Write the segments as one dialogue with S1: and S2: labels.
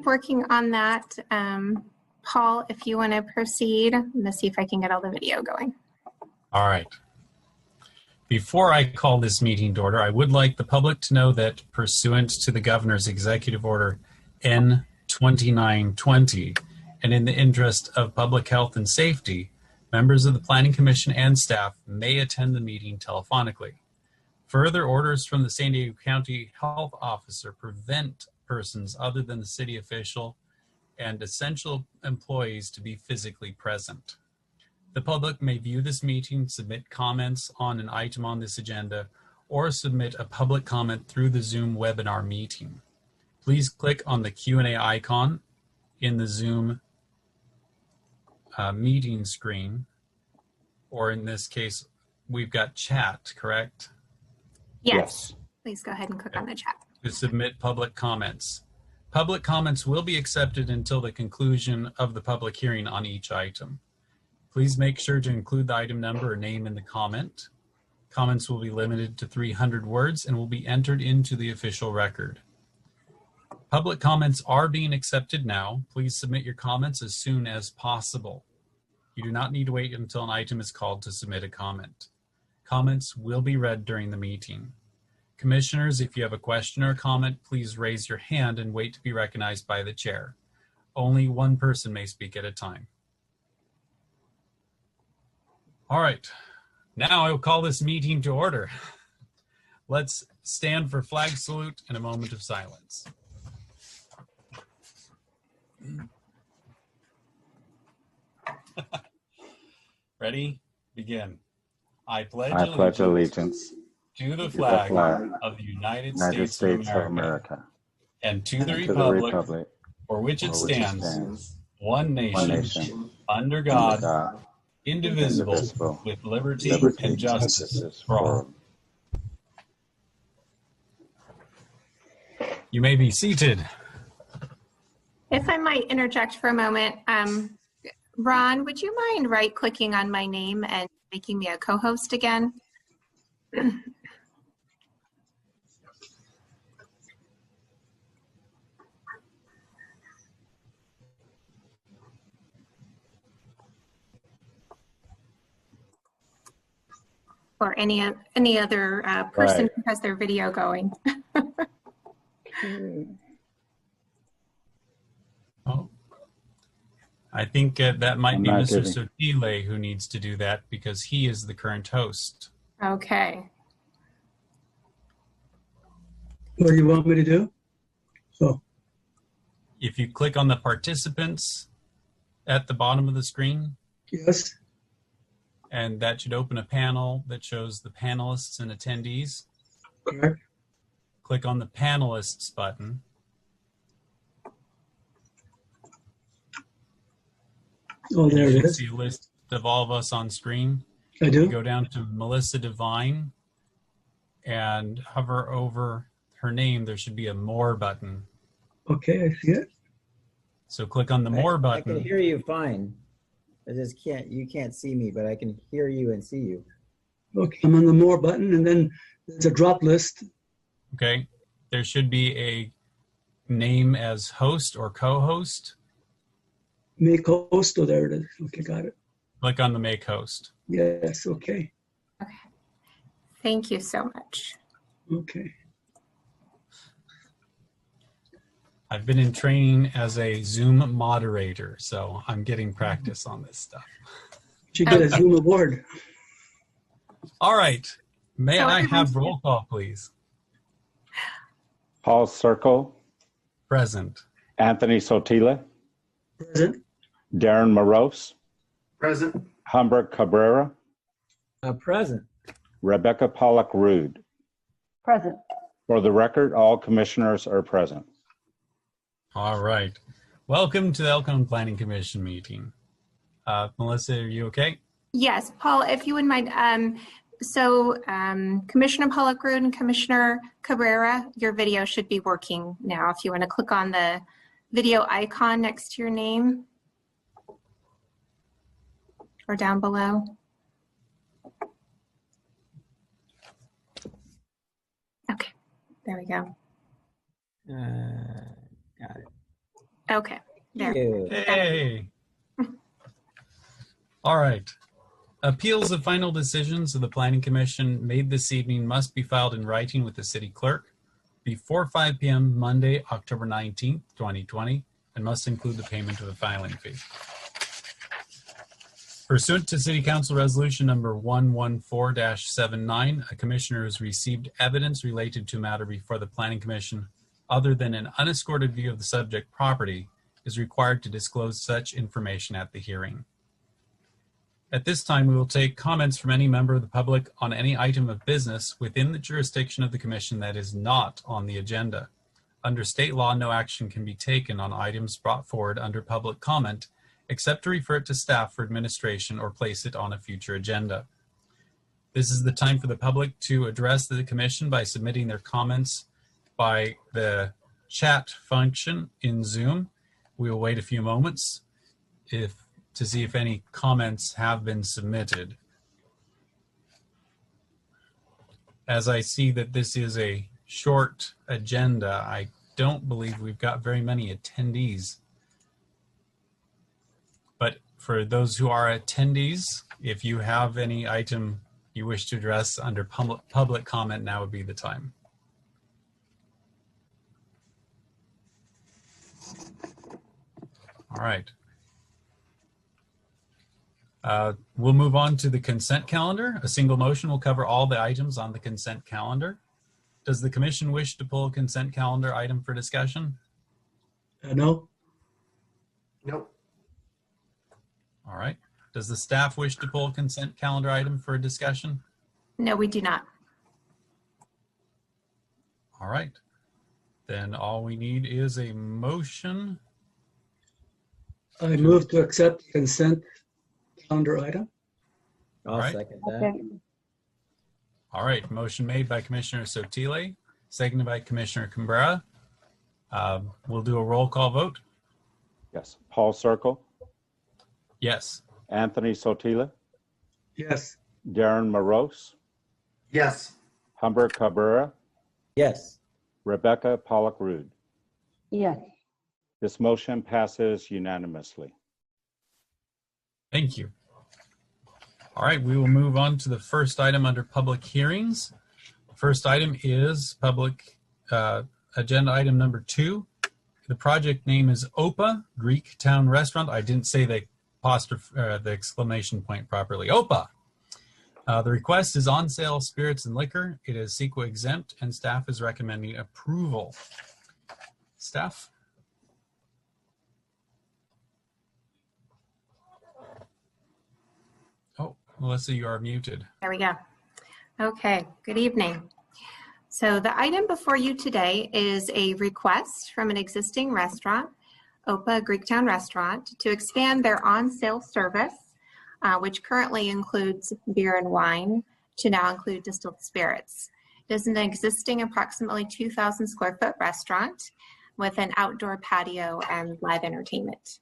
S1: keep working on that. Paul, if you want to proceed, I'm going to see if I can get all the video going.
S2: All right. Before I call this meeting to order, I would like the public to know that pursuant to the Governor's Executive Order N 2920, and in the interest of public health and safety, members of the Planning Commission and staff may attend the meeting telephonically. Further orders from the San Diego County Health Officer prevent persons other than the city official and essential employees to be physically present. The public may view this meeting, submit comments on an item on this agenda, or submit a public comment through the Zoom webinar meeting. Please click on the Q&A icon in the Zoom meeting screen, or in this case, we've got chat, correct?
S1: Yes. Please go ahead and click on the chat.
S2: To submit public comments. Public comments will be accepted until the conclusion of the public hearing on each item. Please make sure to include the item number or name in the comment. Comments will be limited to 300 words and will be entered into the official record. Public comments are being accepted now. Please submit your comments as soon as possible. You do not need to wait until an item is called to submit a comment. Comments will be read during the meeting. Commissioners, if you have a question or comment, please raise your hand and wait to be recognized by the chair. Only one person may speak at a time. All right, now I will call this meeting to order. Let's stand for flag salute and a moment of silence. Ready? Begin. I pledge allegiance to the flag of the United States of America and to the republic for which it stands, one nation, under God, indivisible, with liberty and justice for all. You may be seated.
S1: If I might interject for a moment, Ron, would you mind right-clicking on my name and making me a co-host again? Or any other person who has their video going.
S2: Oh, I think that might be Mr. Sotile who needs to do that because he is the current host.
S1: Okay.
S3: What do you want me to do? So,
S2: if you click on the participants at the bottom of the screen.
S3: Yes.
S2: And that should open a panel that shows the panelists and attendees.
S3: Correct.
S2: Click on the panelists button.
S3: Oh, there it is.
S2: You see a list of all of us on screen.
S3: I do.
S2: You go down to Melissa Devine and hover over her name. There should be a More button.
S3: Okay, I see it.
S2: So click on the More button.
S4: I can hear you fine. I just you can't see me, but I can hear you and see you.
S3: Okay, I'm on the More button, and then there's a drop list.
S2: Okay, there should be a name as host or co-host.
S3: Make host, oh, there it is. Okay, got it.
S2: Click on the Make Host.
S3: Yes, okay.
S1: Okay. Thank you so much.
S3: Okay.
S2: I've been in training as a Zoom moderator, so I'm getting practice on this stuff.
S3: You get a Zoom award.
S2: All right. May I have roll call, please?
S5: Paul Circle.
S2: Present.
S5: Anthony Sotile.
S3: Present.
S5: Darren Morose.
S6: Present.
S5: Humbert Cabrera.
S4: Present.
S5: Rebecca Pollock-Rude.
S7: Present.
S5: For the record, all commissioners are present.
S2: All right. Welcome to the Elkhorn Planning Commission meeting. Melissa, are you okay?
S1: Yes, Paul, if you wouldn't mind. Commissioner Pollock-Rude and Commissioner Cabrera, your video should be working now. If you want to click on the video icon next to your name or down below. Okay, there we go.
S4: Got it.
S1: Okay, there.
S4: You.
S2: Hey. All right. Appeals of final decisions of the Planning Commission made this evening must be filed in writing with the city clerk before 5 p.m. Monday, October 19th, 2020, and must include the payment of a filing fee. Pursuant to City Council Resolution number 114-79, a commissioner has received evidence related to a matter before the Planning Commission other than an unescorted view of the subject property is required to disclose such information at the hearing. At this time, we will take comments from any member of the public on any item of business within the jurisdiction of the Commission that is not on the agenda. Under state law, no action can be taken on items brought forward under public comment, except to refer it to staff for administration or place it on a future agenda. This is the time for the public to address the Commission by submitting their comments by the chat function in Zoom. We will wait a few moments to see if any comments have been submitted. As I see that this is a short agenda, I don't believe we've got very many attendees. But for those who are attendees, if you have any item you wish to address under public comment, now would be the time. All right. We'll move on to the consent calendar. A single motion will cover all the items on the consent calendar. Does the Commission wish to pull a consent calendar item for discussion?
S3: No.
S6: Nope.
S2: All right. Does the staff wish to pull a consent calendar item for discussion?
S1: No, we do not.
S2: All right. Then all we need is a motion.
S3: I move to accept the consent calendar item.
S4: I'll
S2: All right.
S4: second that.
S2: All right. Motion made by Commissioner Sotile, seconded by Commissioner Cabrera. We'll do a roll call vote.
S5: Yes. Paul Circle,
S2: Yes.
S5: Anthony Sotila,
S3: Yes.
S5: Darren Morose,
S6: Yes.
S5: Humber Cabrera,
S4: Yes.
S5: Rebecca Pollock-Rude.
S7: Yes.
S5: This motion passes unanimously.
S2: Thank you. All right, we will move on to the first item under public hearings. The first item is public agenda item number 2. The project name is OPA, Greek Town Restaurant. I didn't say the exclamation point properly. OPA. The request is on sale spirits and liquor. It is CEQA exempt and staff is recommending approval. Staff? Oh, Melissa, you are muted.
S1: There we go. Okay, good evening. So the item before you today is a request from an existing restaurant, OPA Greektown Restaurant, to expand their on-sale service, which currently includes beer and wine, to now include distilled spirits. It is an existing approximately 2,000 square foot restaurant with an outdoor patio and live entertainment.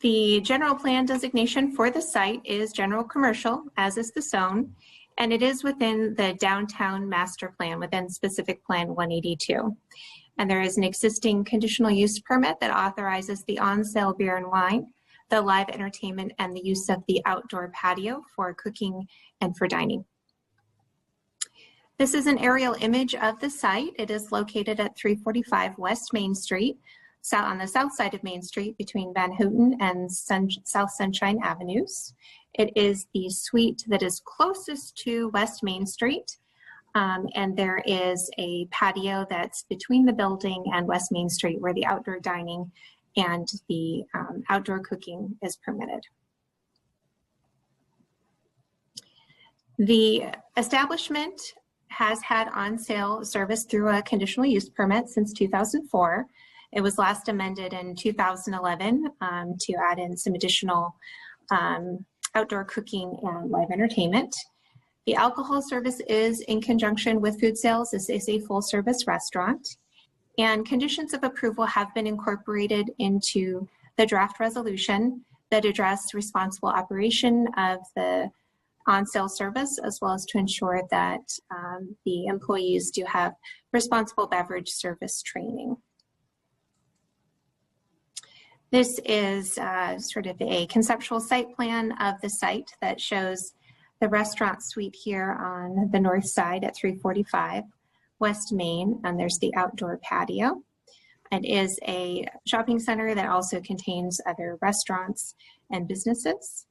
S1: The general plan designation for the site is general commercial, as is the zone, and it is within the downtown master plan within specific plan 182. And there is an existing conditional use permit that authorizes the on-sale beer and wine, the live entertainment, and the use of the outdoor patio for cooking and for dining. This is an aerial image of the site. It is located at 345 West Main Street, on the south side of Main Street between Van Houten and South Sunshine Avenues. It is the suite that is closest to West Main Street, and there is a patio that's between the building and West Main Street where the outdoor dining and the outdoor cooking is permitted. The establishment has had on-sale service through a conditional use permit since 2004. It was last amended in 2011 to add in some additional outdoor cooking and live entertainment. The alcohol service is in conjunction with food sales. This is a full service restaurant. And conditions of approval have been incorporated into the draft resolution that address responsible operation of the on-sale service, as well as to ensure that the employees do have responsible beverage service training. This is sort of a conceptual site plan of the site that shows the restaurant suite here on the north side at 345 West Main, and there's the outdoor patio. It is a shopping center that also contains other restaurants and businesses.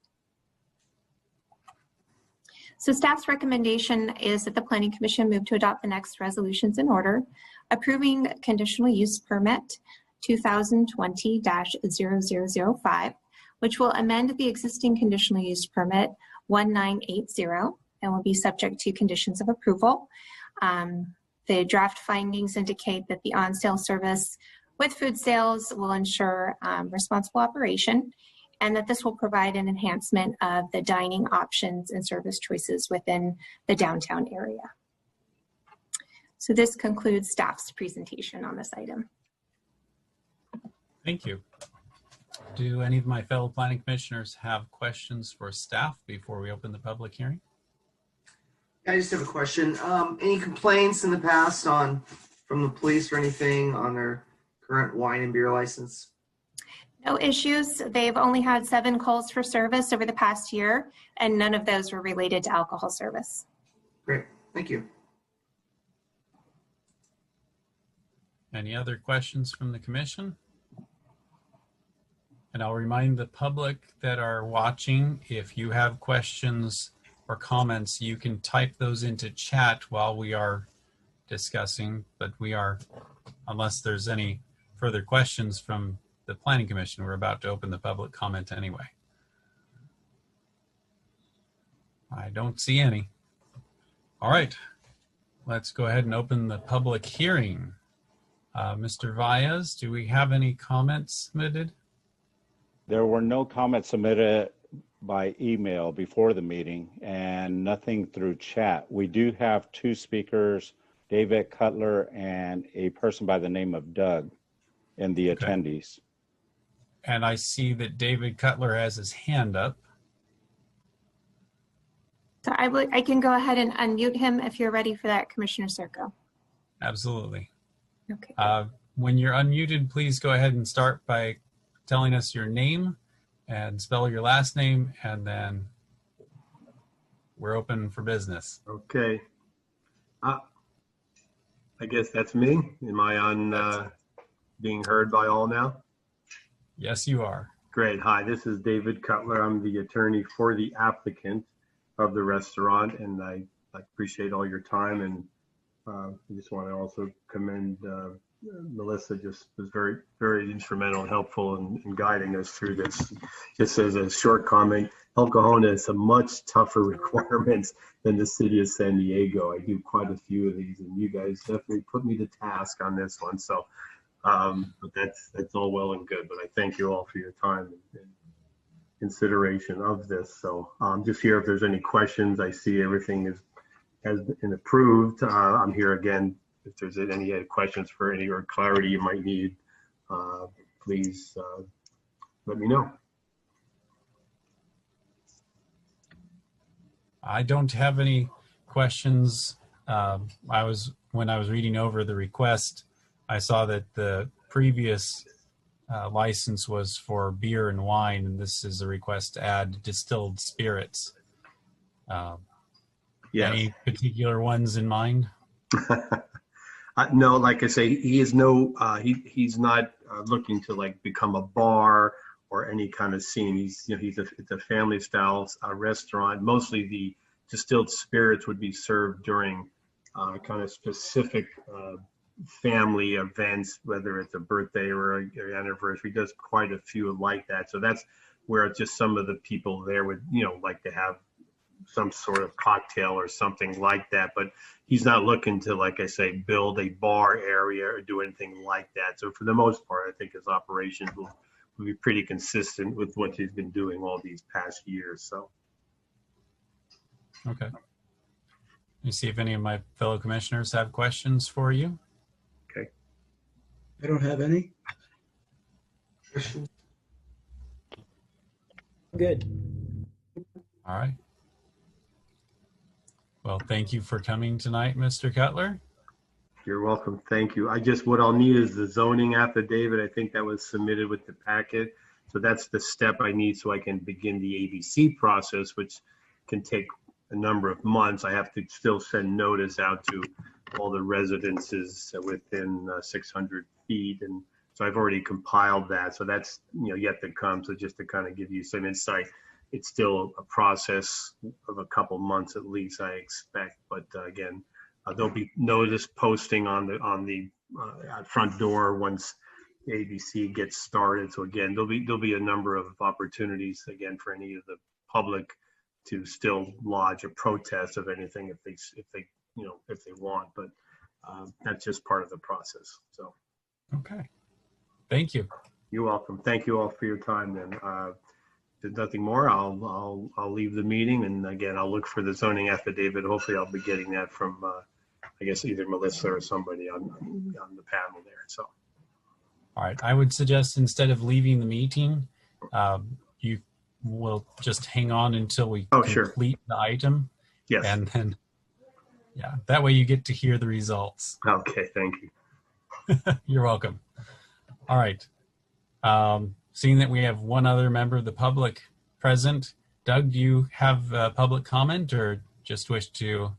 S1: So staff's recommendation is that the Planning Commission move to adopt the next resolutions in order, approving conditional use permit 2020-0005, which will amend the existing conditional use permit 1980 and will be subject to conditions of approval. The draft findings indicate that the on-sale service with food sales will ensure responsible operation, and that this will provide an enhancement of the dining options and service choices within the downtown area. So this concludes staff's presentation on this item.
S2: Thank you. Do any of my fellow planning commissioners have questions for staff before we open the public hearing?
S6: I just have a question. Any complaints in the past from the police or anything on their current wine and beer license?
S1: No issues. They've only had 7 calls for service over the past year, and none of those were related to alcohol service.
S6: Great, thank you.
S2: Any other questions from the commission? And I'll remind the public that are watching, if you have questions or comments, you can type those into chat while we are discussing, but we are, unless there's any further questions from the Planning Commission, we're about to open the public comment anyway. I don't see any. All right, let's go ahead and open the public hearing. Mr. Valles, do we have any comments submitted?
S5: There were no comments submitted by email before the meeting and nothing through chat. We do have 2 speakers, David Cutler and a person by the name of Doug, in the attendees.
S2: And I see that David Cutler has his hand up.
S1: So I can go ahead and unmute him if you're ready for that, Commissioner Serco.
S2: Absolutely.
S1: Okay.
S2: When you're unmuted, please go ahead and start by telling us your name and spell your last name, and then we're open for business.
S7: Okay. I guess that's me. Am I on being heard by all now?
S2: Yes, you are.
S7: Great. Hi, this is David Cutler. I'm the attorney for the applicant of the restaurant, and I appreciate all your time. And I just want to also commend Melissa. Just was very, very instrumental and helpful in guiding us through this. Just as a short comment, El Cajon has some much tougher requirements than the city of San Diego. I do quite a few of these, and you guys definitely put me to task on this one. So, but that's all well and good. But I thank you all for your time and consideration of this. So just here if there's any questions. I see everything has been approved. I'm here again if there's any questions for any or clarity you might need. Please let me know.
S2: I don't have any questions. When I was reading over the request, I saw that the previous license was for beer and wine, and this is a request to add distilled spirits.
S7: Yes.
S2: Any particular ones in mind?
S7: No, like I say, he is he's not looking to like become a bar or any kind of scene. It's a family style restaurant. Mostly the distilled spirits would be served during kind of specific family events, whether it's a birthday or an anniversary. He does quite a few like that. So that's where just some of the people there would, like to have some sort of cocktail or something like that. But he's not looking to, like I say, build a bar area or do anything like that. So for the most part, I think his operations will be pretty consistent with what he's been doing all these past years. So.
S2: Okay. Let me see if any of my fellow commissioners have questions for you.
S7: Okay.
S3: I don't have any.
S4: Good.
S2: All right. Well, thank you for coming tonight, Mr. Cutler.
S7: You're welcome. Thank you. What I'll need is the zoning affidavit. I think that was submitted with the packet. So that's the step I need so I can begin the ABC process, which can take a number of months. I have to still send notice out to all the residences within 600 feet. And so I've already compiled that. So that's, yet to come. So just to kind of give you some insight, it's still a process of a couple months at least, I expect. But again, there'll be notice posting on the front door once the ABC gets started. So again, there'll be a number of opportunities again for any of the public to still lodge a protest of anything if they want. But that's just part of the process. So.
S2: Okay. Thank you.
S7: You're welcome. Thank you all for your time. Then, if there's nothing more, I'll leave the meeting, and again, I'll look for the zoning affidavit. Hopefully, I'll be getting that from, I guess, either Melissa or somebody on the panel there. So.
S2: All right. I would suggest instead of leaving the meeting, you will just hang on until we complete the item.
S7: Yes.
S2: And then, that way you get to hear the results.
S7: Okay. Thank you.
S2: You're welcome. All right. Seeing that we have one other member of the public present, Doug, do you have a public comment or just wish to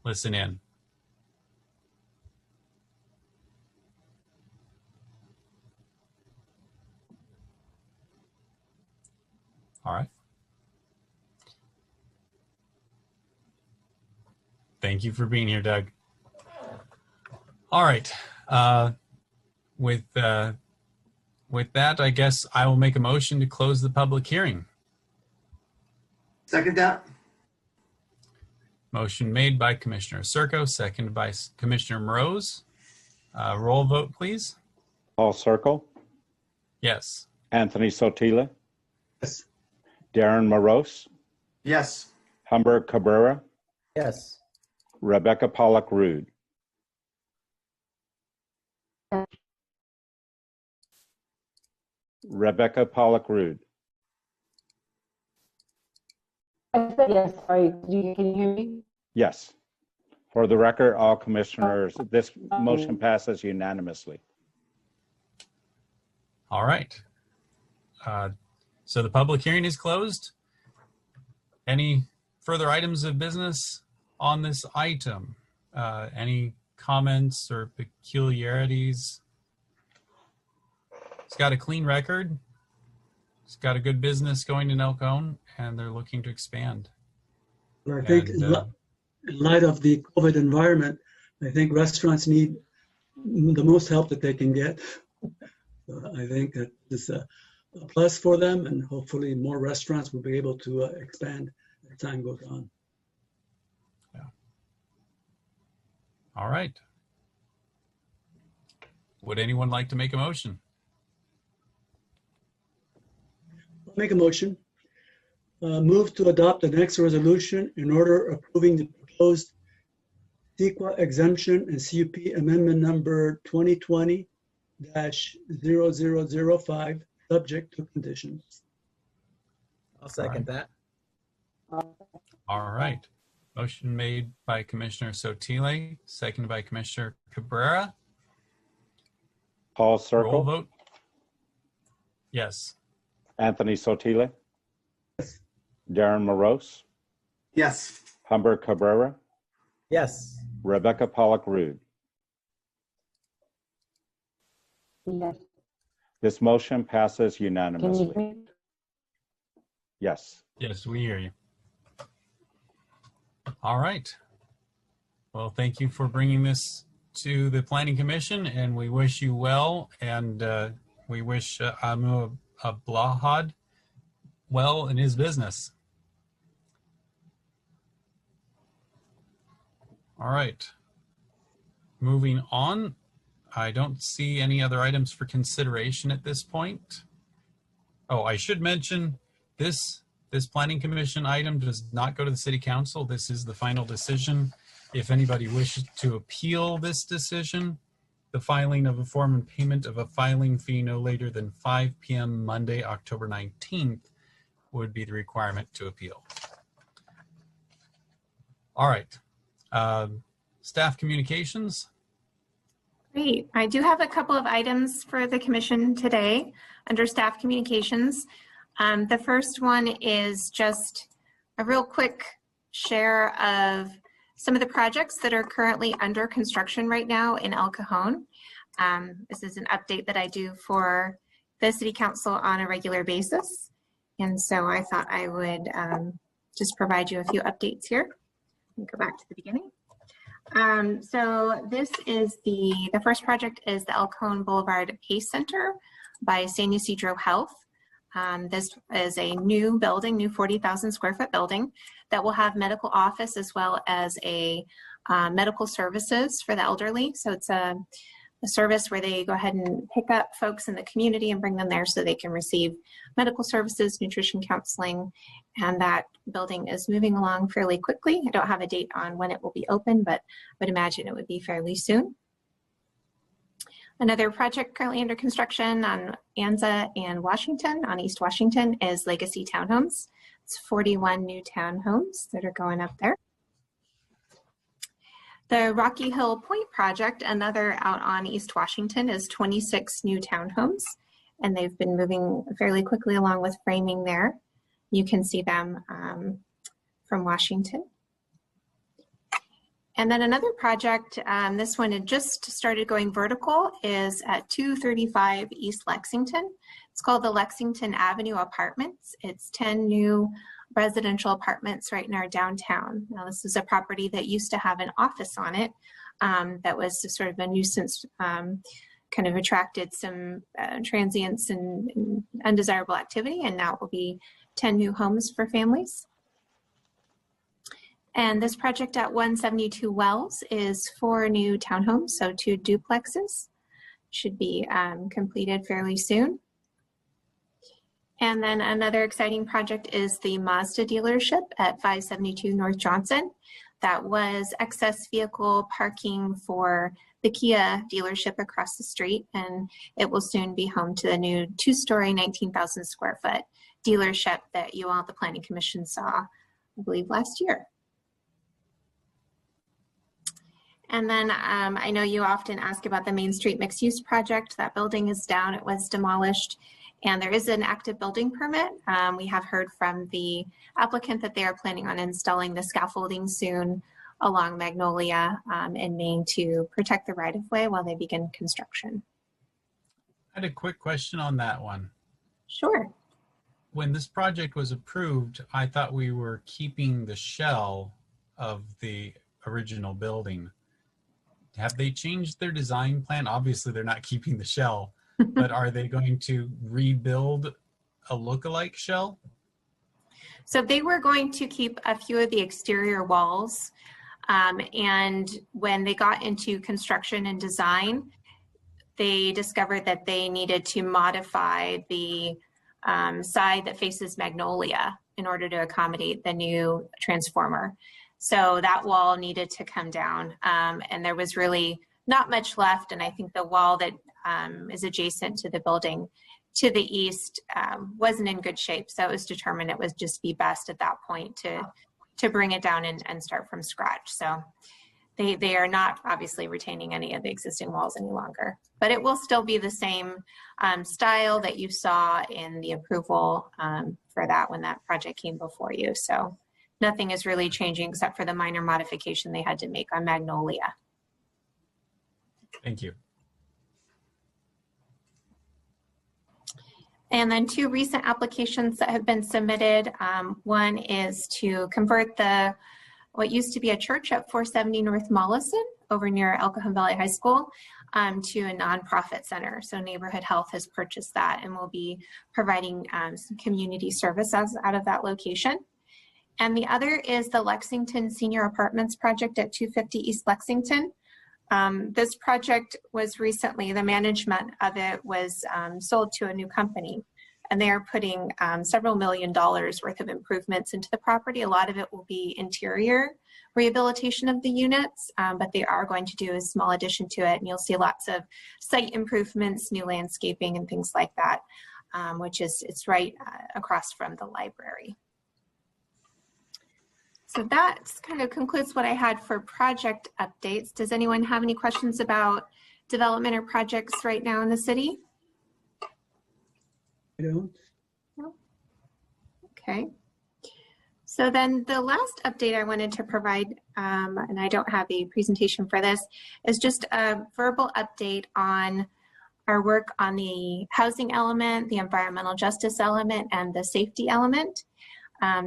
S2: listen in? All right. Thank you for being here, Doug. All right. With that, I guess I will make a motion to close the public hearing.
S6: Second that.
S2: Motion made by Commissioner Circo, seconded by Commissioner Moroz. Roll vote, please.
S5: Paul Circle,
S2: Yes.
S5: Anthony Sotila,
S3: Yes.
S5: Darren Moroz,
S6: Yes.
S5: Humber Cabrera,
S4: Yes.
S5: Rebecca Pollock-Rude. Rebecca Pollock-Rude.
S8: I said yes, sorry, can you hear me?
S5: Yes. For the record, all commissioners, this motion passes unanimously.
S2: All right. So the public hearing is closed. Any further items of business on this item? Any comments or peculiarities? It's got a clean record. It's got a good business going in El Cajon, and they're looking to expand.
S3: I think in light of the COVID environment, I think restaurants need the most help that they can get. I think that it's a plus for them, and hopefully more restaurants will be able to expand as time goes on.
S2: Yeah. All right. Would anyone like to make a motion?
S3: I'll make a motion. Move to adopt the next resolution in order approving the proposed CEQA exemption and CUP amendment number 2020-0005, subject to conditions.
S4: I'll second that.
S2: All right. Motion made by Commissioner Sotile, seconded by Commissioner Cabrera.
S5: Paul
S2: Roll
S5: Circle,
S2: vote. Yes.
S5: Anthony Sotila, Darren Moroz,
S6: Yes.
S5: Humber Cabrera,
S4: Yes.
S5: Rebecca Pollock-Rude.
S8: Yes.
S5: This motion passes
S8: Can you
S5: unanimously.
S8: hear me?
S5: Yes.
S2: Yes, we hear you. All right. Well, thank you for bringing this to the Planning Commission, and we wish you well, and we wish Amu Ablahad well in his business. All right. Moving on. I don't see any other items for consideration at this point. Oh, I should mention this Planning Commission item does not go to the City Council. This is the final decision. If anybody wishes to appeal this decision, the filing of a form and payment of a filing fee no later than 5 p.m. Monday, October 19th would be the requirement to appeal. All right. Staff communications.
S1: Great. I do have a couple of items for the commission today under staff communications. The first one is just a real quick share of some of the projects that are currently under construction right now in El Cajon. This is an update that I do for the City Council on a regular basis. And so I thought I would just provide you a few updates here. Let me go back to the beginning. So this is the first project is the El Cajon Boulevard PACE Center by San Ysidro Health. This is a new building, new 40,000 square foot building that will have medical office as well as a medical services for the elderly. So it's a service where they go ahead and pick up folks in the community and bring them there so they can receive medical services, nutrition counseling, and that building is moving along fairly quickly. I don't have a date on when it will be open, but I would imagine it would be fairly soon. Another project currently under construction on Anza and Washington, on East Washington, is Legacy Townhomes. It's 41 new townhomes that are going up there. The Rocky Hill Point project, another out on East Washington, is 26 new townhomes, and they've been moving fairly quickly along with framing there. You can see them from Washington. And then another project, this one had just started going vertical, is at 235 East Lexington. It's called the Lexington Avenue Apartments. It's 10 new residential apartments right in our downtown. Now, this is a property that used to have an office on it that was sort of a nuisance, kind of attracted some transients and undesirable activity, and now it will be 10 new homes for families. And this project at 172 Wells is 4 new townhomes, so 2 duplexes. Should be completed fairly soon. And then another exciting project is the Mazda dealership at 572 North Johnson. That was excess vehicle parking for the Kia dealership across the street, and it will soon be home to the new 2-story, 19,000 square foot dealership that you all at the Planning Commission saw, I believe, last year. And then I know you often ask about the Main Street mixed use project. That building is down, it was demolished, and there is an active building permit. We have heard from the applicant that they are planning on installing the scaffolding soon along Magnolia in Maine to protect the right of way while they begin construction.
S2: I had a quick question on that one.
S1: Sure.
S2: When this project was approved, I thought we were keeping the shell of the original building. Have they changed their design plan? Obviously, they're not keeping the shell, but are they going to rebuild a look-alike shell?
S1: So they were going to keep a few of the exterior walls, and when they got into construction and design, they discovered that they needed to modify the side that faces Magnolia in order to accommodate the new transformer. So that wall needed to come down, and there was really not much left. And I think the wall that is adjacent to the building to the east wasn't in good shape. So it was determined it would just be best at that point to bring it down and start from scratch. So they are not obviously retaining any of the existing walls any longer, but it will still be the same style that you saw in the approval for that when that project came before you. So nothing is really changing except for the minor modification they had to make on Magnolia.
S2: Thank you.
S1: And then 2 recent applications that have been submitted. One is to convert what used to be a church at 470 North Mollison over near El Cajon Valley High School to a nonprofit center. So Neighborhood Health has purchased that and will be providing some community services out of that location. And the other is the Lexington Senior Apartments project at 250 East Lexington. This project was recently, the management of it was sold to a new company, and they are putting several $1 million worth of improvements into the property. A lot of it will be interior rehabilitation of the units, but they are going to do a small addition to it, and you'll see lots of site improvements, new landscaping, and things like that, which is it's right across from the library. So that kind of concludes what I had for project updates. Does anyone have any questions about development or projects right now in the city?
S3: I don't.
S1: No? Okay. So then the last update I wanted to provide, and I don't have a presentation for this, is just a verbal update on our work on the housing element, the environmental justice element, and the safety element.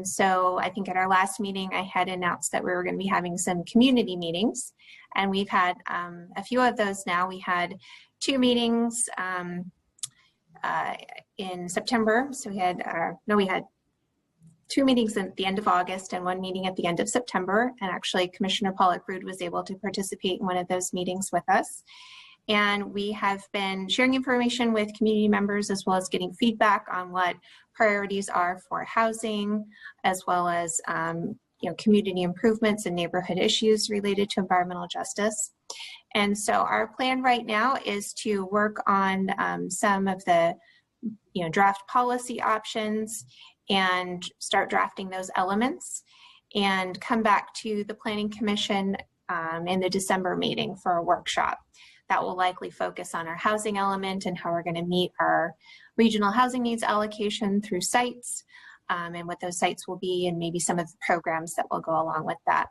S1: So I think at our last meeting, I had announced that we were going to be having some community meetings, and we've had a few of those now. We had 2 meetings in September. So we had 2 meetings at the end of August and 1 meeting at the end of September. And actually Commissioner Pollock-Rood was able to participate in one of those meetings with us. And we have been sharing information with community members as well as getting feedback on what priorities are for housing, as well as community improvements and neighborhood issues related to environmental justice. And so our plan right now is to work on some of the draft policy options and start drafting those elements and come back to the Planning Commission in the December meeting for a workshop. That will likely focus on our housing element and how we're going to meet our regional housing needs allocation through sites and what those sites will be and maybe some of the programs that will go along with that.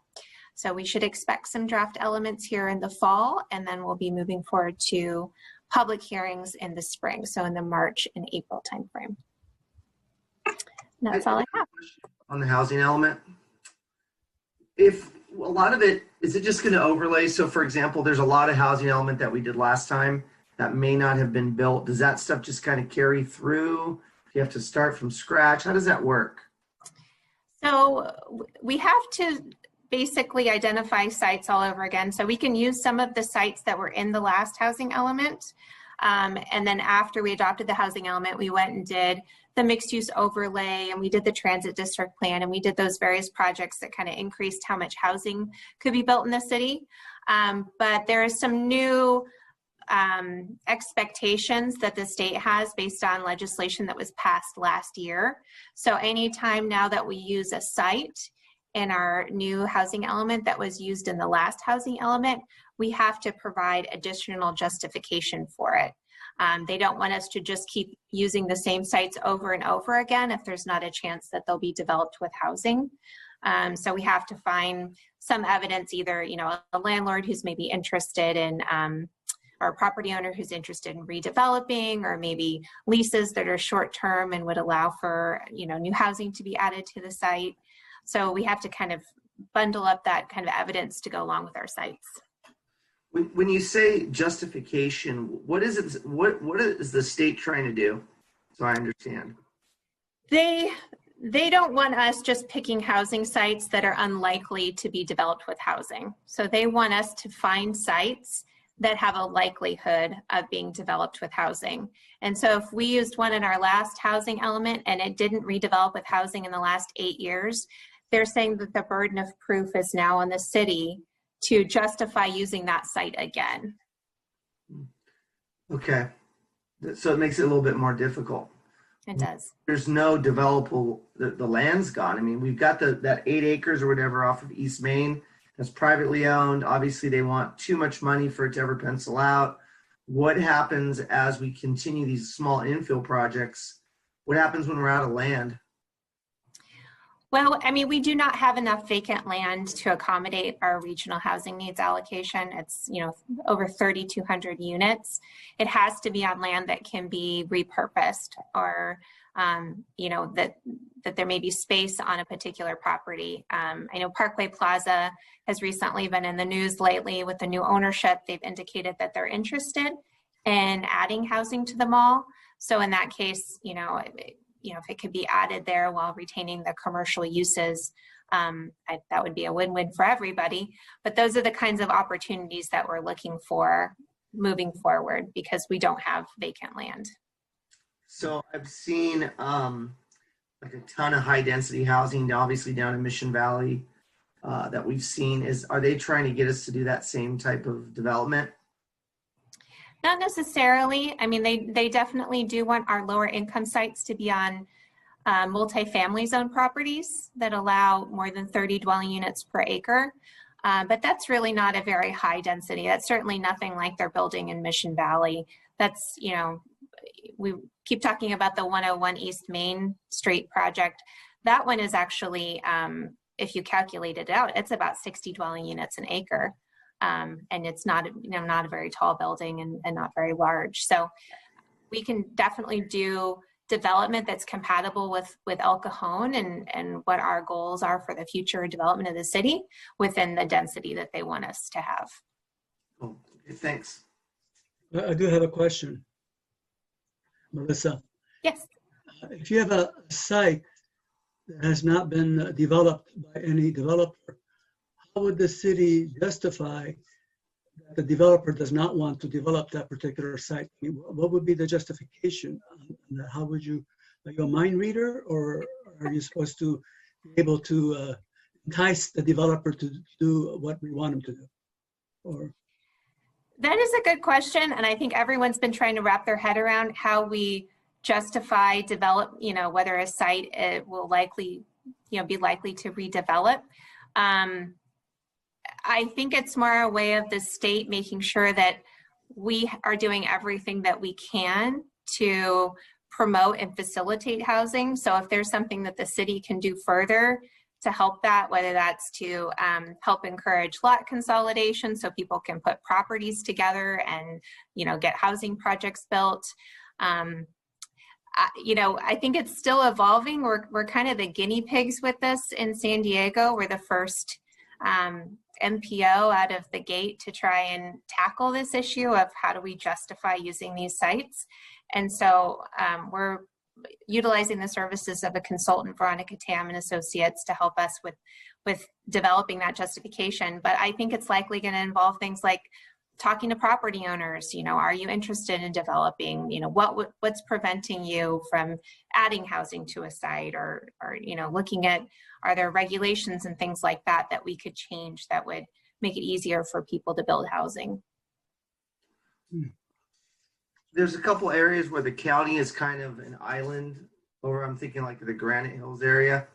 S1: So we should expect some draft elements here in the fall, and then we'll be moving forward to public hearings in the spring, so in the March and April timeframe. That's all I have.
S6: On the housing element, if a lot of it, is it just going to overlay? So for example, there's a lot of housing element that we did last time that may not have been built. Does that stuff just kind of carry through? Do you have to start from scratch? How does that work?
S1: So we have to basically identify sites all over again. So we can use some of the sites that were in the last housing element. And then after we adopted the housing element, we went and did the mixed use overlay, and we did the transit district plan, and we did those various projects that kind of increased how much housing could be built in the city. But there is some new expectations that the state has based on legislation that was passed last year. So anytime now that we use a site in our new housing element that was used in the last housing element, we have to provide additional justification for it. They don't want us to just keep using the same sites over and over again if there's not a chance that they'll be developed with housing. So we have to find some evidence, either a landlord who's maybe interested in, or a property owner who's interested in redeveloping, or maybe leases that are short-term and would allow for new housing to be added to the site. So we have to kind of bundle up that kind of evidence to go along with our sites.
S6: When you say justification, what is it? What is the state trying to do? So I understand.
S1: They don't want us just picking housing sites that are unlikely to be developed with housing. So they want us to find sites that have a likelihood of being developed with housing. And so if we used one in our last housing element and it didn't redevelop with housing in the last 8 years, they're saying that the burden of proof is now on the city to justify using that site again.
S6: Okay. So it makes it a little bit more difficult.
S1: It does.
S6: There's no developable, the land's gone. I mean, we've got that 8 acres or whatever off of East Main that's privately owned. Obviously, they want too much money for it to ever pencil out. What happens as we continue these small infill projects? What happens when we're out of land?
S1: Well, I mean, we do not have enough vacant land to accommodate our regional housing needs allocation. It's, over 3,200 units. It has to be on land that can be repurposed, or, that there may be space on a particular property. I know Parkway Plaza has recently been in the news lately with the new ownership. They've indicated that they're interested in adding housing to the mall. So in that case, if it could be added there while retaining the commercial uses, that would be a win-win for everybody. But those are the kinds of opportunities that we're looking for moving forward, because we don't have vacant land.
S6: So I've seen like a ton of high density housing, obviously down in Mission Valley, that we've seen. Are they trying to get us to do that same type of development?
S1: Not necessarily. I mean, they definitely do want our lower income sites to be on multifamily zone properties that allow more than 30 dwelling units per acre. But that's really not a very high density. That's certainly nothing like they're building in Mission Valley. That's, you know, we keep talking about the 101 East Main Street project. That one is actually, if you calculate it out, it's about 60 dwelling units an acre. And it's not, you know, not a very tall building and not very large. So we can definitely do development that's compatible with El Cajon and what our goals are for the future development of the city within the density that they want us to have.
S6: Cool. Okay, thanks.
S3: I do have a question, Melissa.
S1: Yes.
S3: If you have a site that has not been developed by any developer, how would the city justify that the developer does not want to develop that particular site? I mean, what would be the justification? How would you, are you a mind reader, or are you supposed to be able to entice the developer to do what we want him to do? Or
S1: that is a good question, and I think everyone's been trying to wrap their head around how we justify develop, you know, whether a site will likely, you know, be likely to redevelop. I think it's more a way of the state making sure that we are doing everything that we can to promote and facilitate housing. So if there's something that the city can do further to help that, whether that's to help encourage lot consolidation so people can put properties together and, you know, get housing projects built. You know, I think it's still evolving. We're kind of the guinea pigs with this in San Diego. We're the first MPO out of the gate to try and tackle this issue of how do we justify using these sites. And so we're utilizing the services of a consultant, Veronica Tam and Associates, to help us with developing that justification. But I think it's likely going to involve things like talking to property owners. You know, are you interested in developing? You know, what's preventing you from adding housing to a site, or you know, looking at, are there regulations and things like that that we could change that would make it easier for people to build housing?
S6: There's a couple areas where the county is kind of an island, or I'm thinking like the Granite Hills area.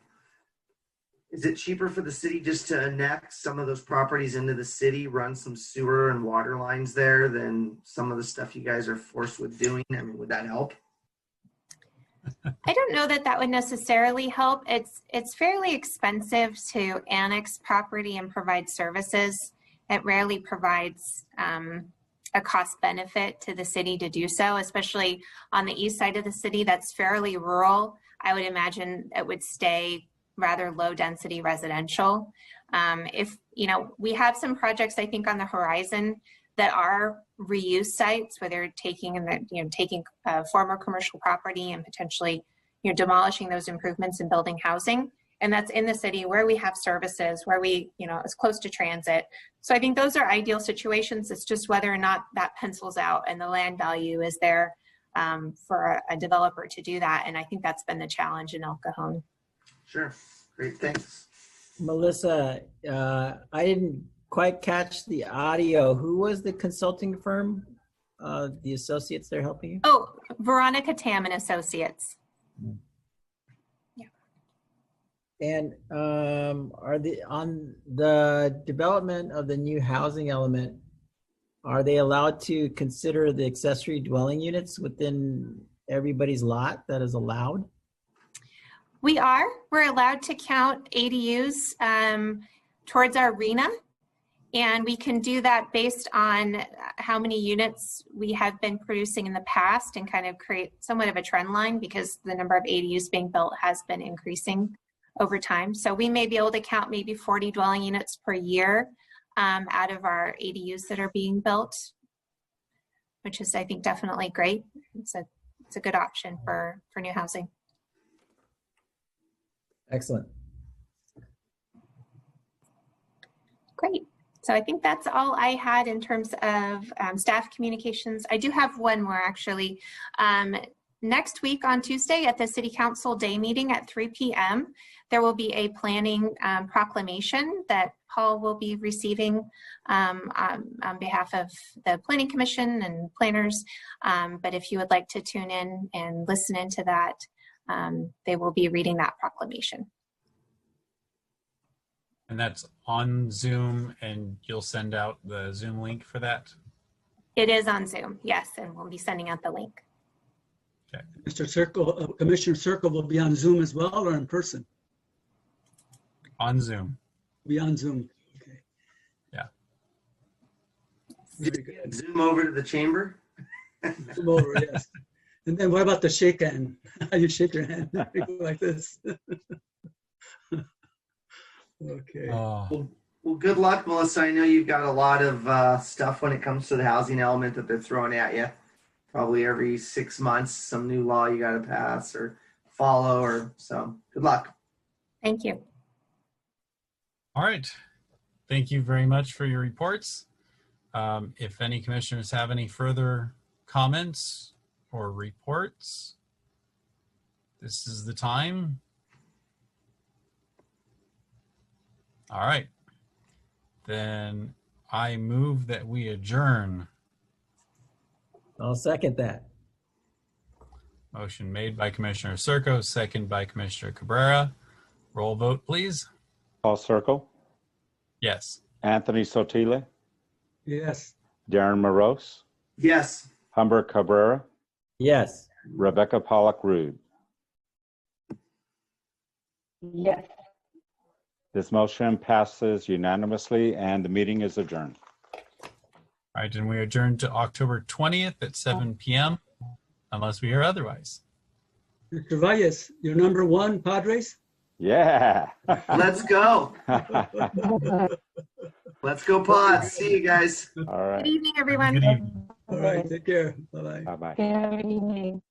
S6: Is it cheaper for the city just to annex some of those properties into the city, run some sewer and water lines there, than some of the stuff you guys are forced with doing? I mean, would that help?
S1: I don't know that that would necessarily help. It's fairly expensive to annex property and provide services. It rarely provides a cost benefit to the city to do so, especially on the east side of the city that's fairly rural. I would imagine it would stay rather low density residential. If, you know, we have some projects, I think, on the horizon that are reuse sites where they're taking former commercial property and potentially, you know, demolishing those improvements and building housing. And that's in the city where we have services, where we, you know, it's close to transit. So I think those are ideal situations. It's just whether or not that pencils out and the land value is there for a developer to do that. And I think that's been the challenge in El Cajon.
S6: Sure. Great. Thanks.
S4: Melissa, I didn't quite catch the audio. Who was the consulting firm, the associates they're helping you?
S1: Oh, Veronica Tam and Associates. Yeah.
S4: And are they on the development of the new housing element? Are they allowed to consider the accessory dwelling units within everybody's lot that is allowed?
S1: We are. We're allowed to count ADUs towards our RENA, and we can do that based on how many units we have been producing in the past and kind of create somewhat of a trend line, because the number of ADUs being built has been increasing over time. So we may be able to count maybe 40 dwelling units per year out of our ADUs that are being built, which is, I think, definitely great. It's a good option for new housing.
S4: Excellent.
S1: Great. So I think that's all I had in terms of staff communications. I do have one more, actually. Next week on Tuesday at the City Council Day meeting at 3 p.m., there will be a planning proclamation that Paul will be receiving on behalf of the Planning Commission and planners. But if you would like to tune in and listen into that, they will be reading that proclamation.
S2: And that's on Zoom, and you'll send out the Zoom link for that?
S1: It is on Zoom, yes, and we'll be sending out the link.
S2: Okay.
S3: Commissioner Circle will be on Zoom as well, or in person?
S2: On Zoom.
S3: Be on Zoom. Okay.
S2: Yeah.
S3: Very good.
S6: Zoom over to the chamber.
S3: Zoom over, yes. And then what about the shake hand? How you shake your hand like this? Okay.
S2: Oh,
S6: Well, good luck, Melissa. I know you've got a lot of stuff when it comes to the housing element that they're throwing at you. Probably every 6 months, some new law you got to pass or follow, or so. Good luck.
S1: Thank you.
S2: all right. Thank you very much for your reports. If any commissioners have any further comments or reports, this is the time. All right. Then I move that we adjourn.
S4: I'll second that.
S2: Motion made by Commissioner Circo, second by Commissioner Cabrera. Roll vote, please.
S5: Paul Circle,
S2: Yes.
S5: Anthony Sotile,
S3: Yes.
S5: Darren Morose,
S6: Yes.
S5: Humber Cabrera,
S4: Yes.
S5: Rebecca Pollock-Rude.
S8: Yes.
S5: This motion passes unanimously and the meeting is adjourned.
S2: All right, and we adjourn to October 20th at 7 p.m. unless we hear otherwise.
S3: Mr. Valles, you're number one, Padres?
S5: Yeah.
S6: Let's go. Let's go, Pods. See you guys.
S5: All right.
S1: Good evening, everyone.
S2: Good evening.
S3: All right, take care. Bye-bye.
S5: Bye-bye.
S8: Okay, have a good evening.